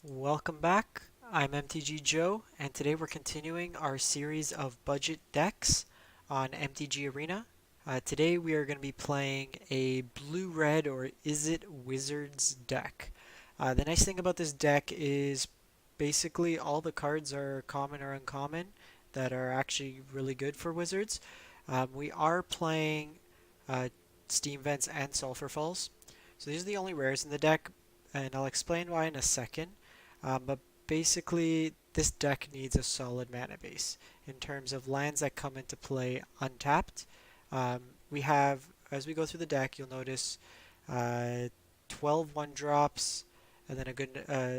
Welcome back. I'm MTG Joe, and today we're continuing our series of budget decks on MTG Arena. Today we are going to be playing a blue-red or Izzet Wizards deck. The nice thing about this deck is basically all the cards are common or uncommon that are actually really good for Wizards. We are playing uh, Steam Vents and Sulfur Falls. So these are the only rares in the deck, and I'll explain why in a second. But basically, this deck needs a solid mana base. In terms of lands that come into play untapped, we have, as we go through the deck, you'll notice 12 1-drops, and then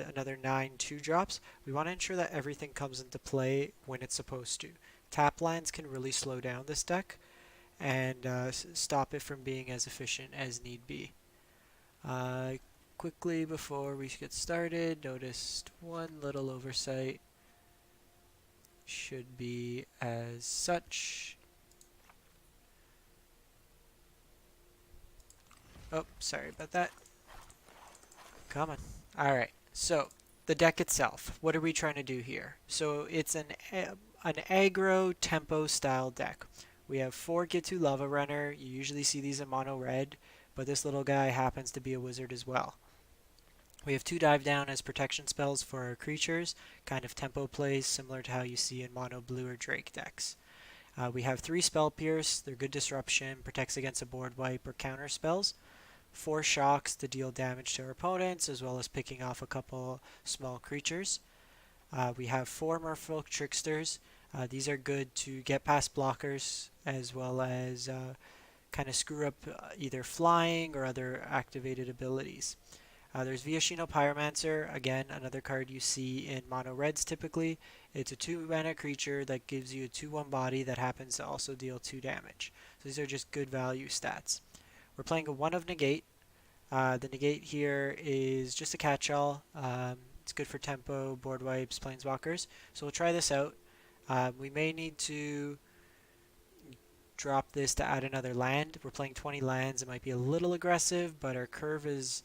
another 9 2-drops. We want to ensure that everything comes into play when it's supposed to. Tap lands can really slow down this deck and stop it from being as efficient as need be. Quickly before we get started, noticed one little oversight. Should be as such. Oh, sorry about that. Come on. Alright, so the deck itself. What are we trying to do here? So it's an aggro tempo style deck. We have 4 Ghitu Lavarunner. You usually see these in mono red, but this little guy happens to be a wizard as well. We have 2 dive down as protection spells for our creatures, kind of tempo plays similar to how you see in mono blue or Drake decks. We have 3 spell pierce, they're good disruption, protects against a board wipe or counter spells. 4 shocks to deal damage to our opponents, as well as picking off a couple small creatures. We have 4 Merfolk Tricksters. These are good to get past blockers, as well as kind of screw up either flying or other activated abilities. There's Viashino Pyromancer, again, another card you see in mono reds typically. It's a 2-mana creature that gives you a 2/1 body that happens to also deal 2 damage. So these are just good value stats. We're playing a 1 of negate. The negate here is just a catch-all. It's good for tempo, board wipes, planeswalkers. So we'll try this out. We may need to drop this to add another land. We're playing 20 lands. It might be a little aggressive, but our curve is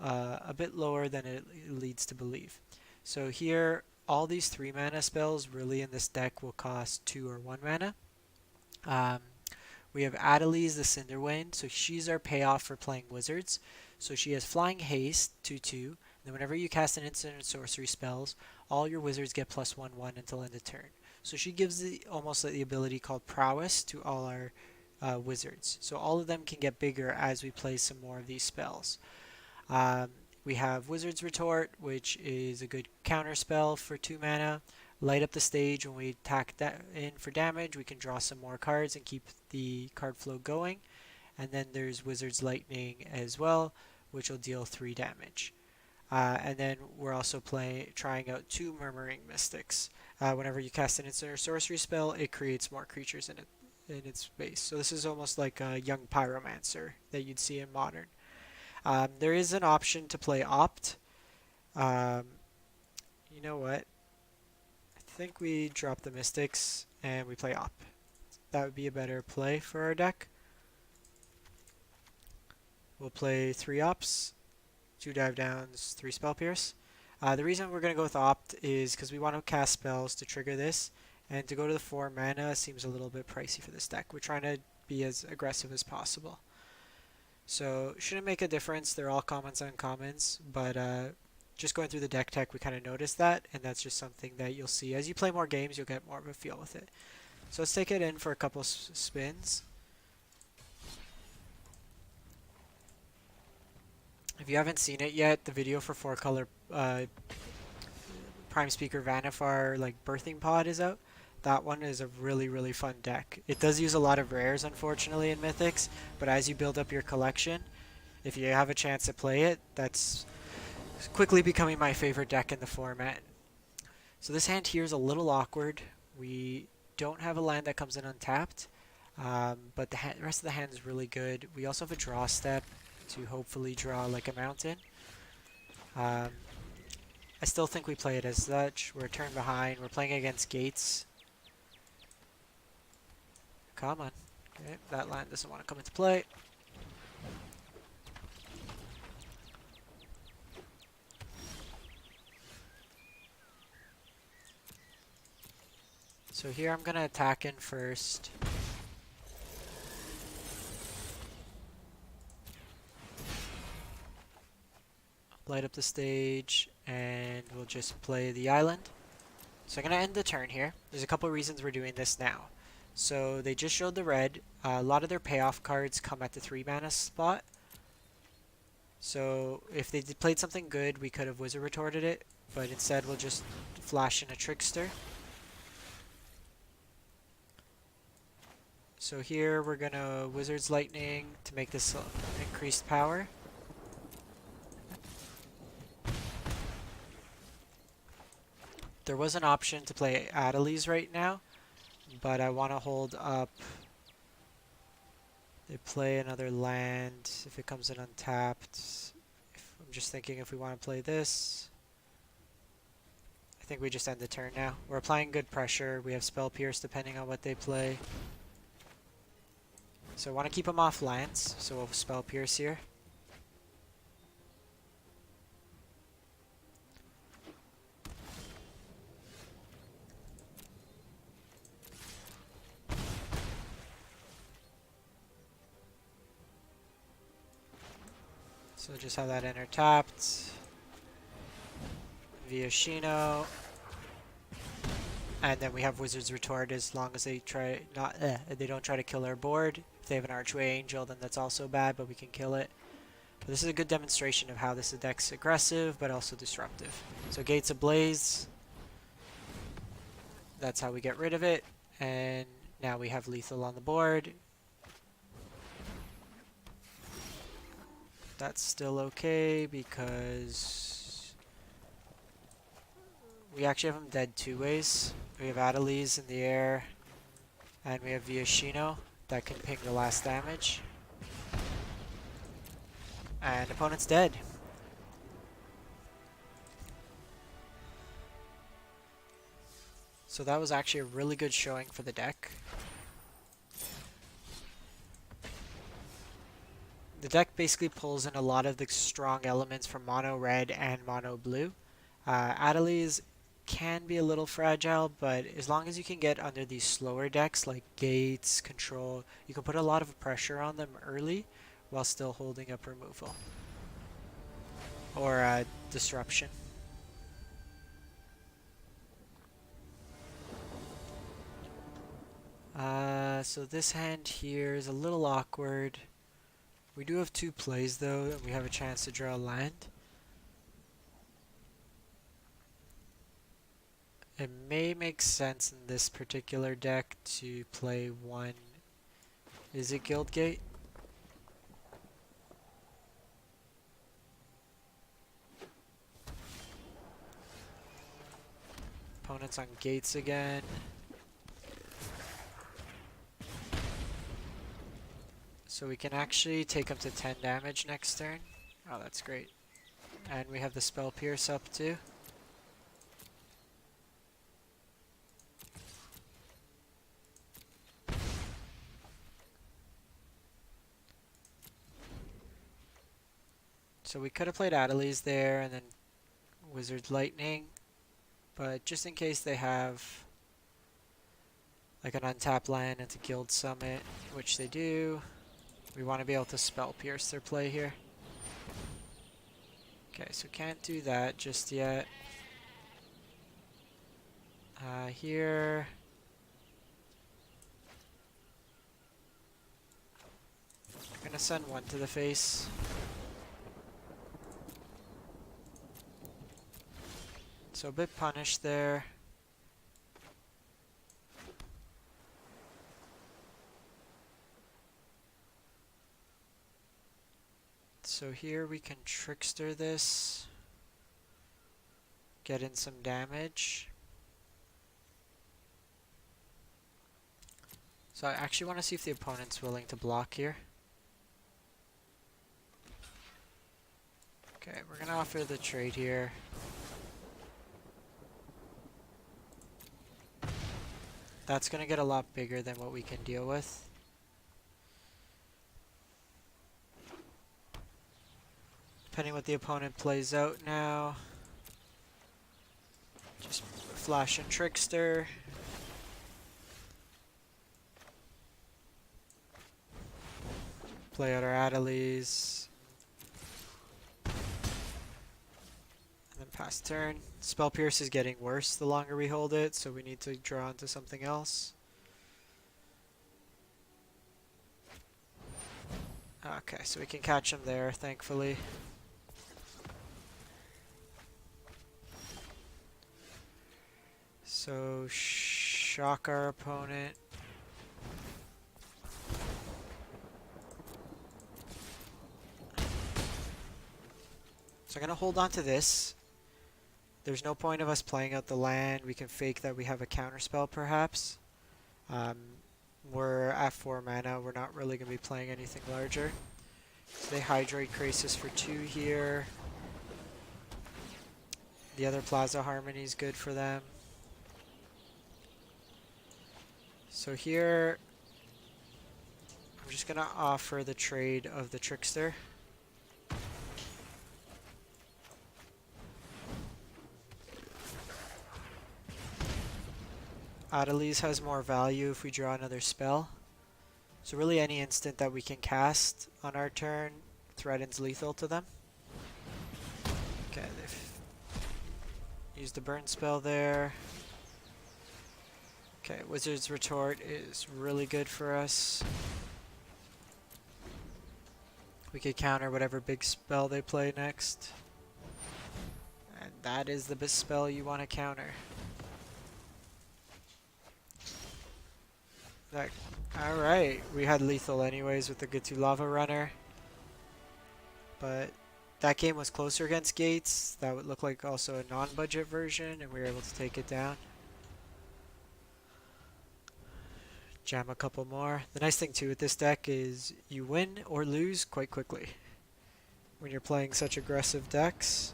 a bit lower than it leads to believe. So here, all these 3 mana spells really in this deck will cost 2 or 1 mana. We have Adeliz the Cinder, so she's our payoff for playing wizards. So she has Flying Haste, 2/2. Then whenever you cast an instant and sorcery spells, all your wizards get +1/1 until end of turn. So she gives almost like the ability called Prowess to all our wizards. So all of them can get bigger as we play some more of these spells. We have Wizard's Retort, which is a good counter spell for 2 mana. Light up the stage. When we attack that in for damage, we can draw some more cards and keep the card flow going. And then there's Wizard's Lightning as well, which will deal 3 damage. And then we're also trying out 2 Murmuring Mystics. Whenever you cast an instant or sorcery spell, it creates more creatures in its base. So this is almost like a young Pyromancer that you'd see in Modern. There is an option to play Opt. You know what? I think we drop the Mystics and we play Opt. That would be a better play for our deck. We'll play 3 Ops, 2 dive downs, 3 spell pierce. The reason we're going to go with Opt is because we want to cast spells to trigger this, and to go to the 4 mana seems a little bit pricey for this deck. We're trying to be as aggressive as possible. So shouldn't make a difference. They're all commons and uncommons, but just going through the deck tech, we kind of noticed that, and that's just something that you'll see as you play more games. You'll get more of a feel with it. So let's take it in for a couple spins. If you haven't seen it yet, the video for 4-color Prime Speaker Vanifar like birthing pod is out. That one is a really fun deck. It does use a lot of rares, unfortunately, in Mythics, but as you build up your collection, if you have a chance to play it, that's quickly becoming my favorite deck in the format. So this hand here is a little awkward. We don't have a land that comes in untapped, but the rest of the hand is really good. We also have a draw step to hopefully draw like a mountain. I still think we play it as such. We're a turn behind. We're playing against gates. Come on. Okay, that land doesn't want to come into play. So here I'm gonna attack in first. Light up the stage, and we'll just play the island. So I'm gonna end the turn here. There's a couple reasons we're doing this now. So they just showed the red. A lot of their payoff cards come at the 3 mana spot. So if they played something good, we could have Wizard Retorted it, but instead we'll just flash in a Trickster. So here we're gonna Wizard's Lightning to make this increased power. There was an option to play Adeliz right now, but I want to hold up. They play another land if it comes in untapped. I'm just thinking if we want to play this. I think we just end the turn now. We're applying good pressure. We have Spell Pierce depending on what they play. So I want to keep them off lands, so we'll Spell Pierce here. So just have that enter tapped. Viashino. And then we have Wizard's Retort as long as they try they don't try to kill our board. If they have an Archway Angel, then that's also bad, but we can kill it. But this is a good demonstration of how this deck's aggressive, but also disruptive. So Gates Ablaze. That's how we get rid of it. And now we have lethal on the board. That's still okay because we actually have him dead 2 ways. We have Adeliz in the air, and we have Viashino that can ping the last damage. And opponent's dead. So that was actually a really good showing for the deck. The deck basically pulls in a lot of the strong elements from mono red and mono blue. Adeliz can be a little fragile, but as long as you can get under these slower decks like Gates, Control, you can put a lot of pressure on them early while still holding up removal. Or disruption. So this hand here is a little awkward. We do have 2 plays though, and we have a chance to draw a land. It may make sense in this particular deck to play one. Is it Guildgate? Opponent's on Gates again. So we can actually take up to 10 damage next turn. Oh, that's great. And we have the Spell Pierce up too. So we could have played Adeliz there and then Wizard Lightning. But just in case they have like an untapped land into Guild Summit, which they do, we want to be able to Spell Pierce their play here. Okay, so can't do that just yet. Here. I'm gonna send one to the face. So a bit punished there. So here we can Trickster this, get in some damage. So I actually want to see if the opponent's willing to block here. Okay, we're gonna offer the trade here. That's gonna get a lot bigger than what we can deal with. Depending what the opponent plays out now. Just flash and Trickster. Play out our Adeliz. And then pass turn. Spell Pierce is getting worse the longer we hold it, so we need to draw into something else. Okay, so we can catch him there, thankfully. So, shock our opponent. So I'm going to hold on to this. There's no point of us playing out the land. We can fake that we have a counterspell, perhaps. We're at 4 mana. We're not really going to be playing anything larger. So they Hydroid Crisis for 2 here. The other Plaza Harmony is good for them. So here, I'm just going to offer the trade of the Trickster. Adeliz has more value if we draw another spell. So really any instant that we can cast on our turn threatens lethal to them. Okay, they've used the burn spell there. Okay, Wizard's Retort is really good for us. We could counter whatever big spell they play next. And that is the best spell you want to counter. Alright, we had lethal anyways with the Ghitu Lavarunner. But that game was closer against Gates. That would look like also a non-budget version, and we were able to take it down. Jam a couple more. The nice thing too with this deck is you win or lose quite quickly when you're playing such aggressive decks.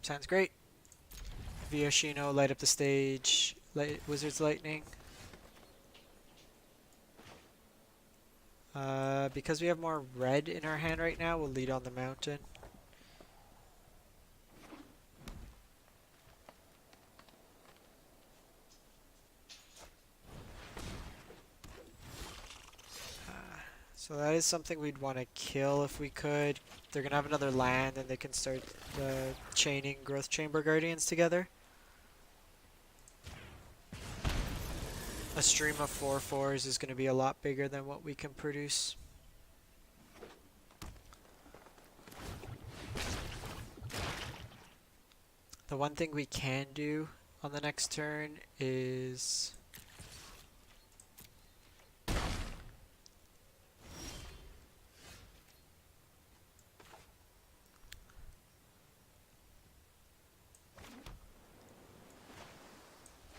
Sounds great. Viashino, light up the stage. Wizard's Lightning. Because we have more red in our hand right now, we'll lead on the mountain. So that is something we'd want to kill if we could. They're going to have another land and they can start chaining Growth Chamber Guardians together. A stream of 4/4s is going to be a lot bigger than what we can produce. The one thing we can do on the next turn is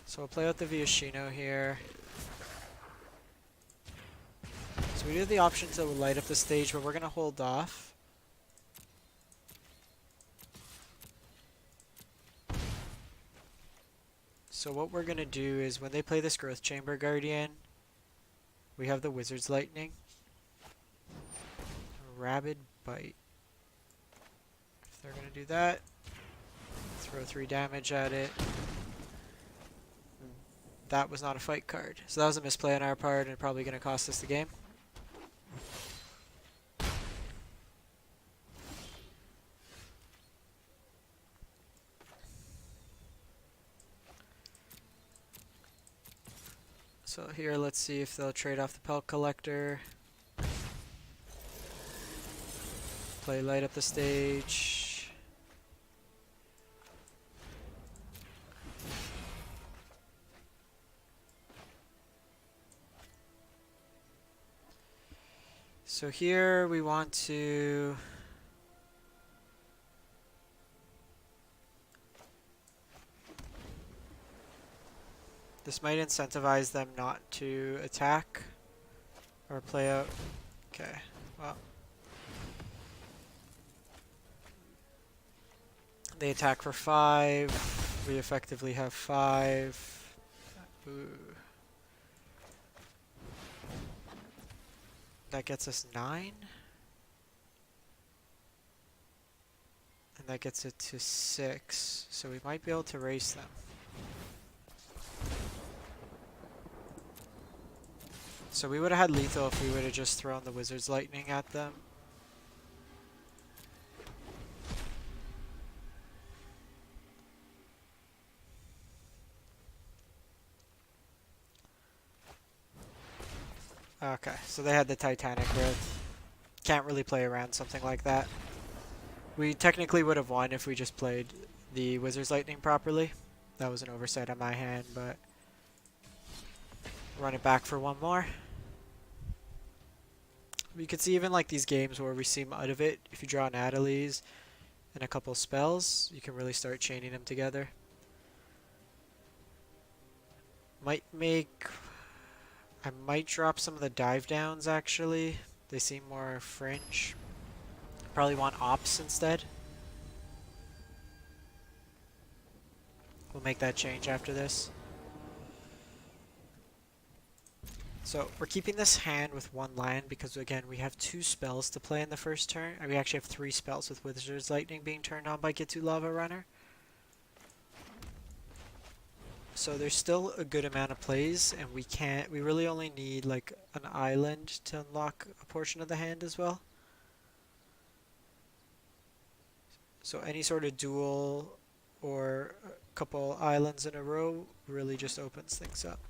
so we'll play out the Viashino here. So we do have the option to light up the stage, but we're going to hold off. So what we're going to do is when they play this Growth Chamber Guardian, we have the Wizard's Lightning. Rabid Bite. If they're going to do that, throw 3 damage at it. That was not a fight card. So that was a misplay on our part and probably going to cost us the game. So here, let's see if they'll trade off the Pelt Collector. Play light up the stage. So here we want to this might incentivize them not to attack or play out. Okay, well. They attack for 5. We effectively have 5. Ooh. That gets us 9. And that gets it to 6. So we might be able to race them. So we would have had lethal if we would have just thrown the Wizard's Lightning at them. Okay, so they had the Titanic Growth. Can't really play around something like that. We technically would have won if we just played the Wizard's Lightning properly. That was an oversight on my hand, but run it back for one more. You can see even like these games where we seem out of it, if you draw an Adeliz and a couple spells, you can really start chaining them together. I might drop some of the dive downs actually. They seem more fringe. Probably want ops instead. We'll make that change after this. So we're keeping this hand with one land because again we have 2 spells to play in the first turn. And we actually have 3 spells with Wizard's Lightning being turned on by Ghitu Lavarunner. So there's still a good amount of plays, and we really only need like an island to unlock a portion of the hand as well. So any sort of duel or a couple islands in a row really just opens things up.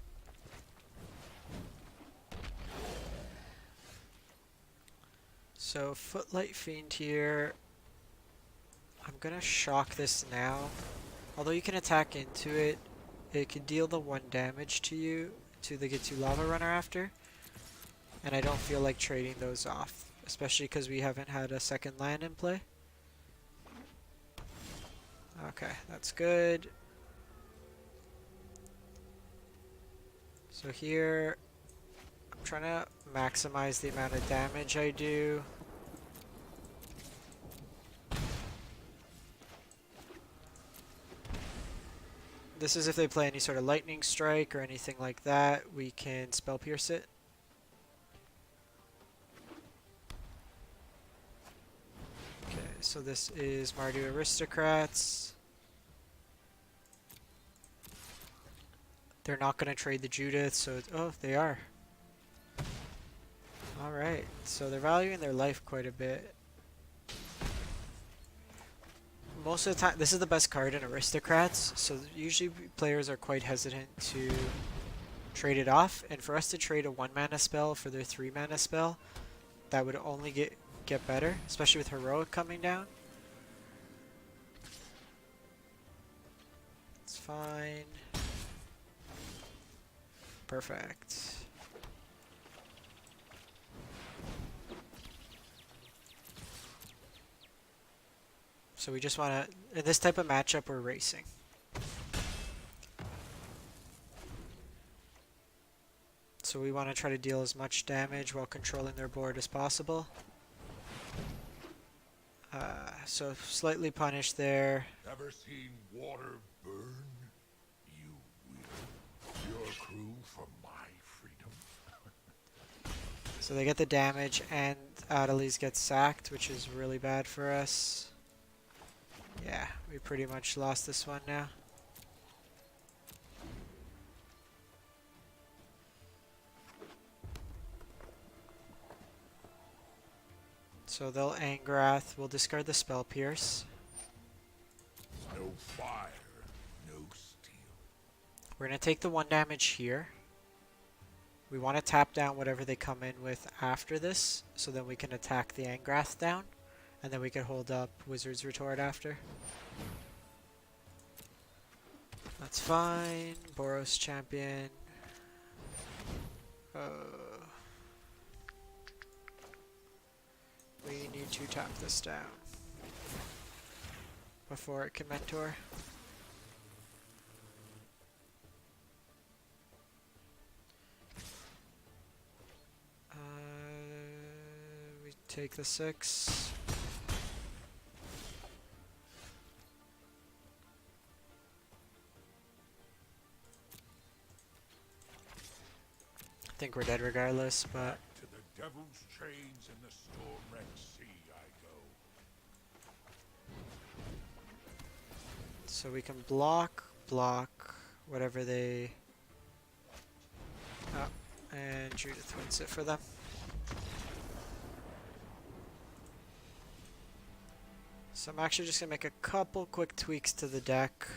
So Footlight Fiend here. I'm gonna shock this now. Although you can attack into it, it can deal the 1 damage to you, to the Ghitu Lavarunner after. And I don't feel like trading those off, especially because we haven't had a second land in play. Okay, that's good. So here, I'm trying to maximize the amount of damage I do. This is if they play any sort of lightning strike or anything like that, we can spell pierce it. Okay, so this is Mardu Aristocrats. They're not going to trade the Judith, so oh, they are. Alright, so they're valuing their life quite a bit. Most of the time, this is the best card in Aristocrats, so usually players are quite hesitant to trade it off. And for us to trade a 1 mana spell for their 3 mana spell, that would only get better, especially with Heroic coming down. It's fine. Perfect. So we just want to, in this type of matchup, we're racing. So we want to try to deal as much damage while controlling their board as possible. So slightly punished there. Ever seen water burn? You will. Your crew for my freedom. So they get the damage, and Adeliz gets sacked, which is really bad for us. Yeah, we pretty much lost this one now. So they'll Angrath. We'll discard the Spell Pierce. No fire, no steel. We're going to take the 1 damage here. We want to tap down whatever they come in with after this, so then we can attack the Angrath down. And then we can hold up Wizard's Retort after. That's fine. Boros Champion. We need to tap this down before it can mentor. We take the 6. I think we're dead regardless, but Back to the devil's chains in the storm-wrecked sea I go. So we can block whatever they... Oh, and Judith wins it for them. So I'm actually just going to make a couple quick tweaks to the deck.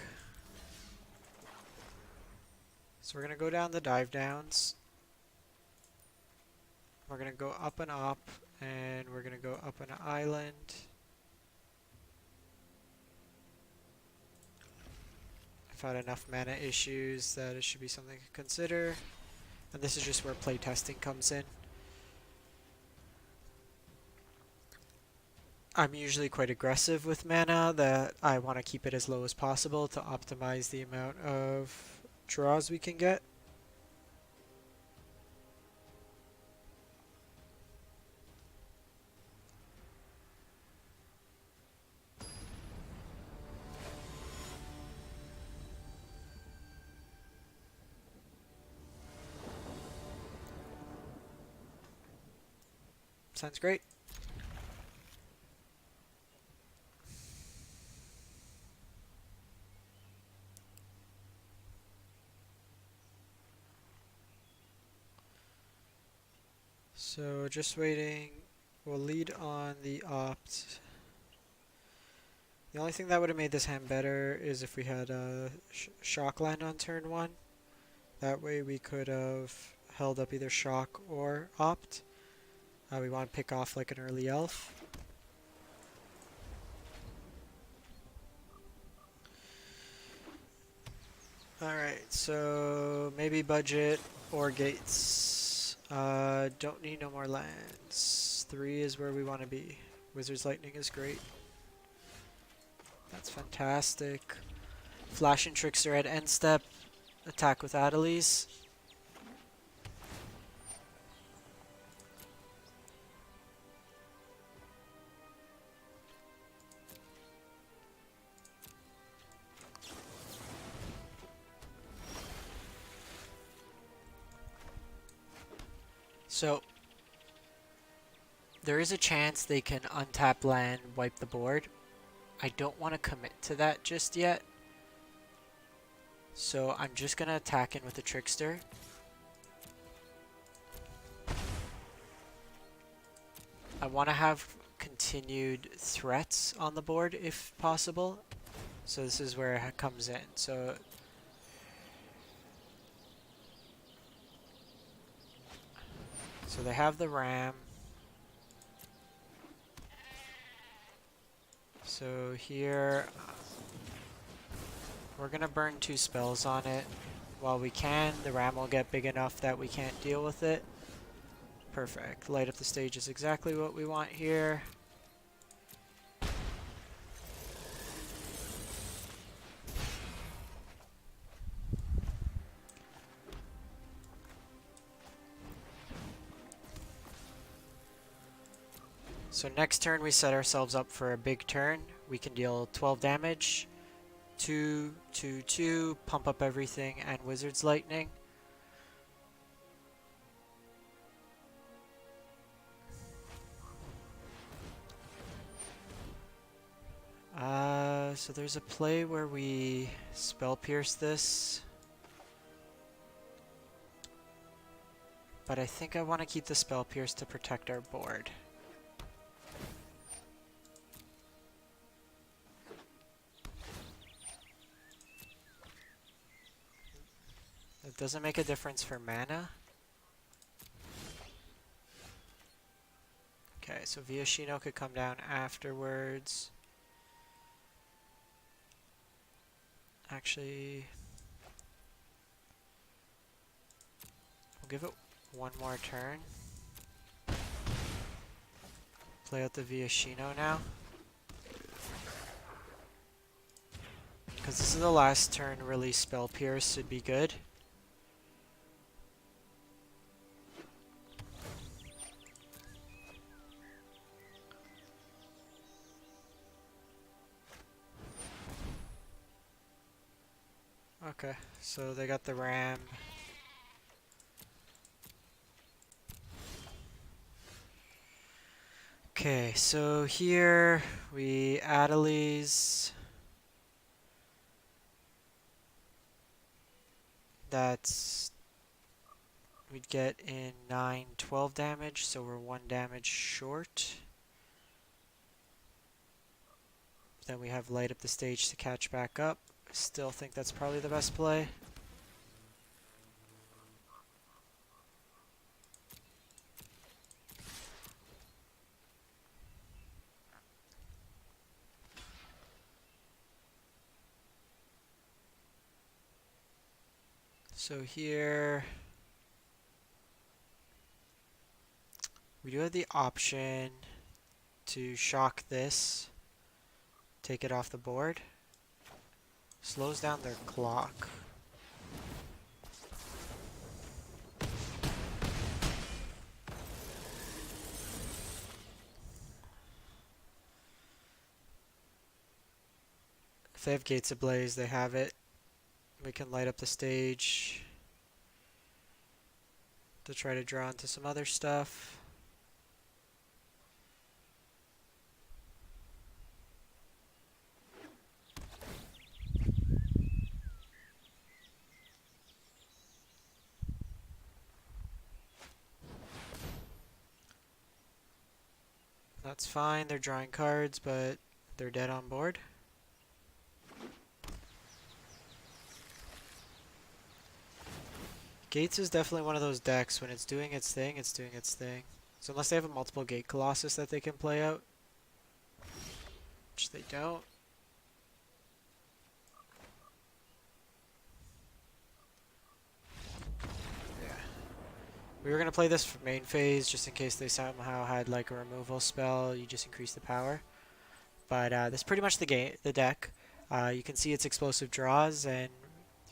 So we're going to go down the dive downs. We're going to go up and up, and we're going to go up an island. I've had enough mana issues that it should be something to consider. And this is just where playtesting comes in. I'm usually quite aggressive with mana, that I want to keep it as low as possible to optimize the amount of draws we can get. Sounds great. So just waiting. We'll lead on the opt. The only thing that would have made this hand better is if we had a shock land on turn 1. That way we could have held up either shock or opt. We want to pick off like an early elf. Alright, so maybe budget or gates. Don't need no more lands. 3 is where we want to be. Wizard's Lightning is great. That's fantastic. Flash and Trickster at end step. Attack with Adeliz. So, there is a chance they can untap land, wipe the board. I don't want to commit to that just yet. So I'm just going to attack in with the Trickster. I want to have continued threats on the board if possible. So this is where it comes in. So they have the ram. So here, we're going to burn 2 spells on it while we can. The ram will get big enough that we can't deal with it. Perfect. Light up the stage is exactly what we want here. So next turn we set ourselves up for a big turn. We can deal 12 damage, 2, 2, 2, pump up everything, and Wizard's Lightning. So there's a play where we Spell Pierce this. But I think I want to keep the Spell Pierce to protect our board. It doesn't make a difference for mana. Okay, so Viashino could come down afterwards. Actually, we'll give it one more turn. Play out the Viashino now. Because this is the last turn, really Spell Pierce would be good. Okay, so they got the ram. Okay, so here we Adeliz. That's we'd get in 9, 12 damage, so we're 1 damage short. Then we have light up the stage to catch back up. I still think that's probably the best play. So here we do have the option to shock this, take it off the board. Slows down their clock. If they have gates ablaze, they have it. We can light up the stage to try to draw into some other stuff. That's fine, they're drawing cards, but they're dead on board. Gates is definitely one of those decks. When it's doing its thing, it's doing its thing. So unless they have a multiple Gate Colossus that they can play out, which they don't. Yeah. We were going to play this for main phase just in case they somehow had like a removal spell. You just increase the power. But that's pretty much the deck. You can see its explosive draws, and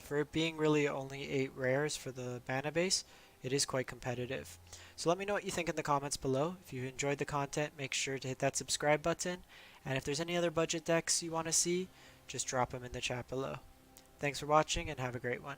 for it being really only 8 rares for the mana base, it is quite competitive. So let me know what you think in the comments below. If you enjoyed the content, make sure to hit that subscribe button. And if there's any other budget decks you want to see, just drop them in the chat below. Thanks for watching and have a great one.